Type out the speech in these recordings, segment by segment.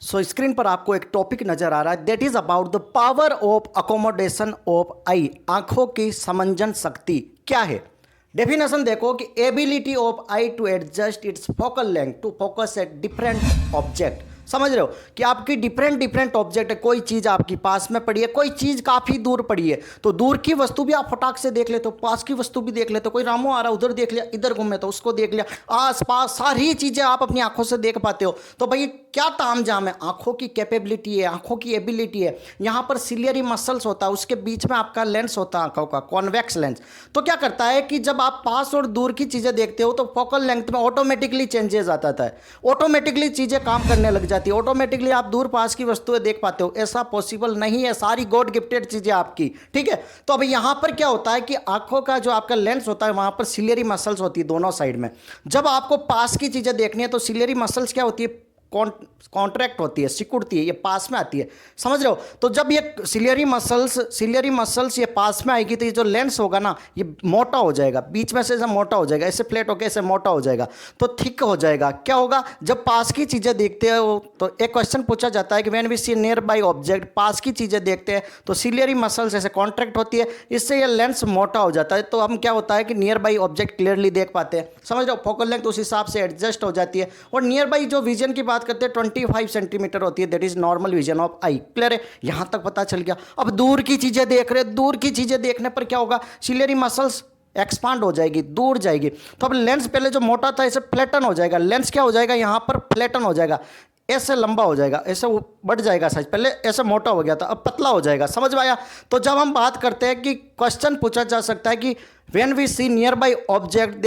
Screen पर आपको एक टॉपिक नजर आ रहा है that is about the power of accommodation of eye. आंखों की समंजन शक्ति क्या है। डेफिनेशन देखो कि ability of eye to adjust its focal length to focus at different object. समझ रहे हो कि आपकी डिफरेंट ऑब्जेक्ट है, कोई चीज़ आपकी पास में पड़ी है, कोई चीज़ काफ़ी दूर पड़ी है, तो दूर की वस्तु भी आप फटाक से देख लेते हो, पास की वस्तु भी देख लेते हो। कोई रामू आ रहा है उधर देख लिया, इधर घूमे तो उसको देख लिया, आस पास सारी चीज़ें आप अपनी आंखों से देख पाते हो। तो भाई क्या ताम जाम है, आंखों की कैपेबिलिटी है, आंखों की एबिलिटी है। यहाँ पर सिलियरी मसल्स होता है, उसके बीच में आपका लेंस होता है आंखों का, कॉन्वेक्स लेंस। तो क्या करता है कि जब आप पास और दूर की चीज़ें देखते हो तो फोकल लेंथ में ऑटोमेटिकली चेंजेस आता है, ऑटोमेटिकली चीज़ें काम करने लग जाती है, ऑटोमेटिकली आप दूर पास की वस्तुएं देख पाते हो। ऐसा पॉसिबल नहीं है, सारी गॉड गिफ्टेड चीज़ें आपकी, ठीक है। तो अब यहाँ पर क्या होता है कि आंखों का जो आपका लेंस होता है वहाँ पर सिलियरी मसल्स होती है दोनों साइड में। जब आपको पास की चीज़ें देखनी है तो सिलियरी मसल्स क्या होती है, कॉन्ट्रैक्ट होती है, सिकुड़ती है, ये पास में आती है। समझ रहे हो। तो जब ये सिलियरी मसल्स ये पास में आएगी तो ये जो लेंस होगा ना ये मोटा हो जाएगा, बीच में से ऐसा मोटा हो जाएगा, ऐसे फ्लैट होकर ऐसे मोटा हो जाएगा, तो थिक हो जाएगा। क्या होगा जब पास की चीज़ें देखते हो तो एक क्वेश्चन पूछा जाता है कि when we see near by object, पास की चीज़ें देखते हैं तो सिलियरी मसल्स ऐसे कॉन्ट्रैक्ट होती है, इससे ये लेंस मोटा हो जाता है। तो हम क्या होता है कि नियर बाई ऑब्जेक्ट क्लियरली देख पाते हैं। समझ रहे हो। फोकल लेंथ उस हिसाब से एडजस्ट हो जाती है। और नियर बाई जो विजन की बात करते हैं 25 सेंटीमीटर होती है, that is normal vision of I. Clear है, यहां तक पता चल गया। अब दूर की चीजें देख रहे, दूर की चीजें देखने पर क्या होगा, सिलियरी मसल्स एक्सपांड हो जाएगी, दूर जाएगी। तो अब लेंस पहले जो मोटा था इसे फ्लैटन हो जाएगा, लेंस क्या हो जाएगा यहां पर फ्लैटन हो जाएगा, ऐसे लंबा हो जाएगा, ऐसे बढ़ जाएगा साइज, पहले ऐसे मोटा हो गया था अब पतला हो जाएगा। समझ में आया। तो जब हम बात करते हैं कि क्वेश्चन पूछा जा सकता है कि when we see near by object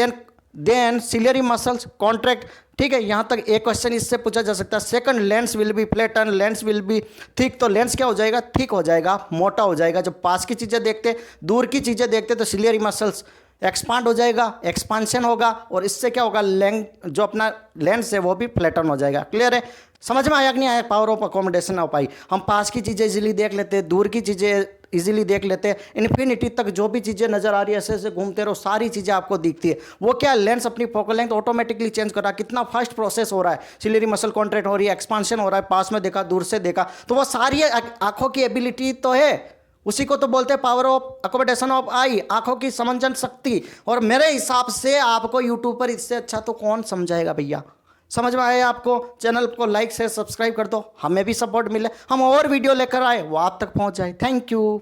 then ciliary muscles contract, ठीक है, यहां तक एक क्वेश्चन इससे पूछा जा सकता है। Second, lens will be flatten, lens will be thick. तो लेंस क्या हो जाएगा, थिक हो जाएगा, मोटा हो जाएगा। जब पास की चीजें देखते, दूर की चीजें देखते तो सिलियरी मसल्स एक्सपांड हो जाएगा, एक्सपांशन होगा, और इससे क्या होगा, लेंथ जो अपना लेंस है वो भी फ्लैटन हो जाएगा। क्लियर है, समझ में आया कि नहीं आया। पावर ऑफ अकोमोडेशन ऑफ आई। हम पास की चीज़ें इजीली देख लेते हैं, दूर की चीज़ें इजीली देख लेते हैं, इन्फिनिटी तक जो भी चीज़ें नजर आ रही है ऐसे ऐसे घूमते रहो, सारी चीज़ें आपको दिखती है। वो क्या, लेंस अपनी फोकल लेंथ ऑटोमेटिकली चेंज कर रहा है। कितना फास्ट प्रोसेस हो रहा है, सिलियरी मसल कॉन्ट्रैक्ट हो रही है, एक्सपांशन हो रहा है, पास में देखा, दूर से देखा, तो वो सारी आंखों की एबिलिटी तो है, उसी को तो बोलते हैं power of accommodation of eye, आंखों की समंजन शक्ति। और मेरे हिसाब से आपको यूट्यूब पर इससे अच्छा तो कौन समझाएगा भैया। समझ में आया आपको। चैनल को लाइक से सब्सक्राइब कर दो, हमें भी सपोर्ट मिले, हम और वीडियो लेकर आए वो आप तक पहुंच जाए। Thank you.